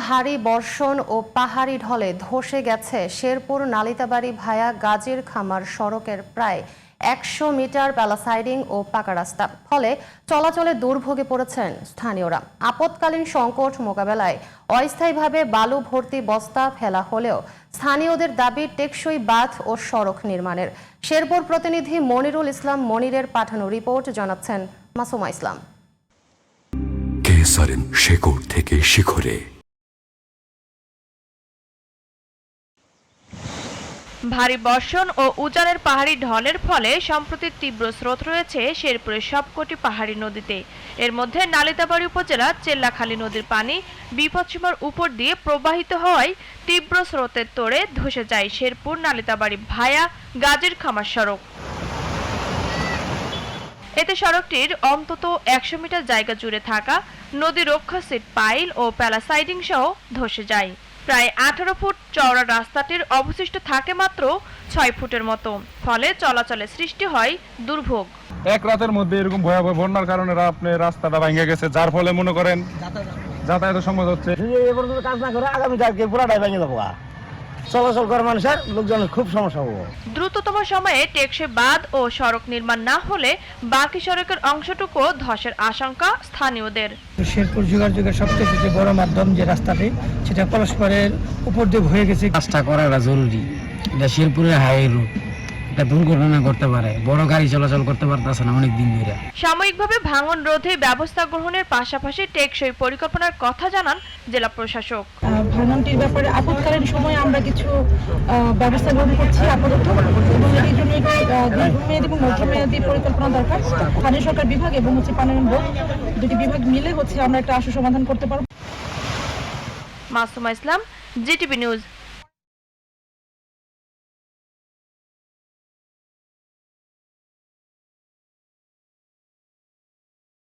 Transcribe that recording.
ভারী বর্ষণ ও পাহাড়ি ঢলে ধসে গেছে শেরপুর নালিতাবাড়ি ভায়া গাজীর খামার সড়কের প্রায় ১০০ মিটার প্যালাসাইডিং ও পাকা রাস্তা। ফলে চলাচলে দুর্ভোগে পড়েছেন স্থানীয়রা। আপৎকালীন সংকট মোকাবেলায় অস্থায়ীভাবে বালু ভর্তি বস্তা ফেলা হলেও স্থানীয়দের দাবি টেকসই বাঁধ ও সড়ক নির্মাণের। শেরপুর প্রতিনিধি মনিরুল ইসলাম মনিরের পাঠানো রিপোর্ট জানাচ্ছেন মাসুমা ইসলাম। শেকড় থেকে শিখরে। ভারী বর্ষণ ও উজানের পাহাড়ি ঢলের ফলে সম্প্রতি তীব্র স্রোত রয়েছে শেরপুরের সবকটি পাহাড়ি নদীতে। এর মধ্যে নালিতাবাড়ী উপজেলার চেল্লাখালী নদীর পানি বিপদসীমার উপর দিয়ে প্রবাহিত হওয়ায় তীব্র স্রোতের তোড়ে ধসে যায় শেরপুর নালিতাবাড়ি ভায়া গাজীর খামার সড়ক। এতে সড়কটির অন্তত ১০০ মিটার জায়গা জুড়ে থাকা নদী রক্ষা সেট পাইল ও প্যালাসাইডিং সহ ধসে যায়। প্রায় ১৮ ফুট চওড়া রাস্তাটির অবশিষ্ট থাকে মাত্র ৬ ফুটের মতো। ফলে চলাচলে সৃষ্টি হয় দুর্ভোগ। এক রাতের মধ্যে এরকম ভয়াবহ বন্যার কারণে রাস্তাটা ভেঙে গেছে, যার ফলে মনে করেন যাতায়াতের সমস্যা হচ্ছে। কাজ না করে আগামী কালকে পুরাটাই ভেঙে যাবো, চলাচল করার মানুষের লোকজনের খুব সমস্যা হবে। দ্রুততম সময়ে টেকসই বাঁধ ও সড়ক নির্মাণ না হলে বাকি সড়কের অংশটুকু ধসের আশঙ্কা স্থানীয়দের। শেরপুর যোগাযোগের সবচেয়ে যে বড় মাধ্যম যে রাস্তাটি, সেটা পরস্পরের উপর দিয়ে হয়ে গেছে। কাজটা করাটা জরুরি। এটা শেরপুরের হাইওয়ে রুট, এটা দুর্ঘটনা করতে পারে, বড় গাড়ি চলাচল করতে পারতেছে না অনেক দিন ধরে। সাময়িকভাবে ভাঙন রোধে ব্যবস্থা গ্রহণের পাশাপাশি টেকসই পরিকল্পনার কথা জানান জেলা প্রশাসক। ভাঙনটির ব্যাপারে আপৎকালীন সময়ে আমরা কিছু ব্যবস্থা গ্রহণ করছি আপাতত, এবং এর জন্য দীর্ঘমেয়াদী এবং মধ্যমেয়াদী পরিকল্পনা দরকার। স্থানীয় সরকার বিভাগ এবং পার্লামেন্ট বোর্ড দুটি বিভাগ মিলে আমরা একটা আশু সমাধান করতে পারব। মাসুমা ইসলাম, জিটিভি নিউজ।